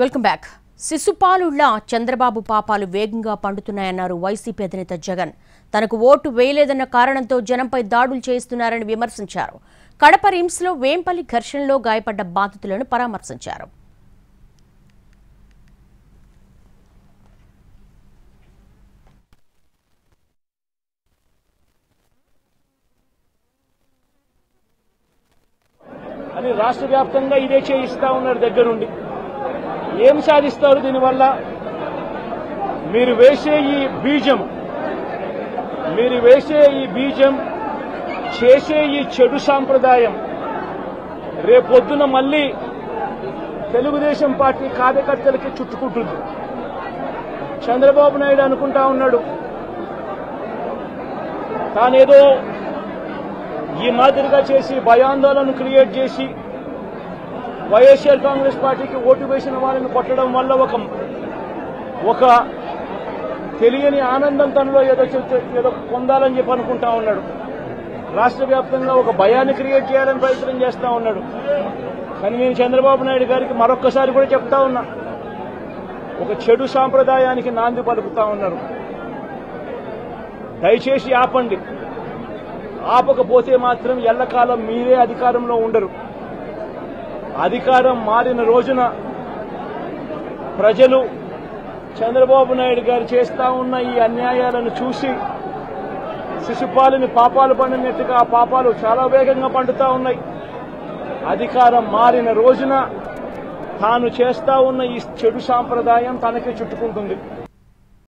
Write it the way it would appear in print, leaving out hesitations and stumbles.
Welcome back. శిశుపాలుళ్ల Chandrababu పాపాలు వేగంగా పండుతున్నాయన్నారు YCP అధినేత జగన్. తనకు ఓటు వేయలేదన్న కారణంతో జనంపై దాడులు చేస్తున్నారని విమర్శించారు. కడప రిమ్స్లో వేంపల్లి ఘర్షణలో గాయపడ్డ బాధితులను పరామర్శించారు. అని రాష్ట్ర వ్యాప్తంగా ఇదే చేయిస్తా ఉన్నారు. దగ్గరుండి ఏం సాధిస్తారు దీనివల్ల? మీరు వేసే ఈ బీజం చేసే ఈ చెడు సాంప్రదాయం రేపొద్దున మళ్ళీ తెలుగుదేశం పార్టీ కార్యకర్తలకి చుట్టుకుంటుంది. చంద్రబాబు నాయుడు అనుకుంటా ఉన్నాడు తానేదో ఈ మాదిరిగా చేసి భయాందోళన క్రియేట్ చేసి వైఎస్ఆర్ కాంగ్రెస్ పార్టీకి ఓటు వేసిన వాళ్ళని కొట్టడం వల్ల ఒక తెలియని ఆనందం తనలో ఏదో పొందాలని చెప్పి అనుకుంటా ఉన్నాడు. రాష్ట్ర వ్యాప్తంగా ఒక భయాన్ని క్రియేట్ చేయాలని ప్రయత్నం చేస్తా ఉన్నాడు. కానీ నేను చంద్రబాబు నాయుడు గారికి మరొక్కసారి కూడా చెప్తా ఉన్నా, ఒక చెడు సాంప్రదాయానికి నాంది పలుకుతా ఉన్నారు. దయచేసి ఆపండి. ఆపకపోతే మాత్రం ఎల్లకాలం మీరే అధికారంలో ఉండరు. అధికారం మారిన రోజున ప్రజలు చంద్రబాబు నాయుడు గారు చేస్తా ఉన్న ఈ అన్యాయాలను చూసి శిశుపాలుని పాపాలు పండినట్టుగా ఆ పాపాలు చాలా వేగంగా పండుతా ఉన్నాయి. అధికారం మారిన రోజున తాను చేస్తా ఉన్న ఈ చెడు సాంప్రదాయం తనకే చుట్టుకుంటుంది.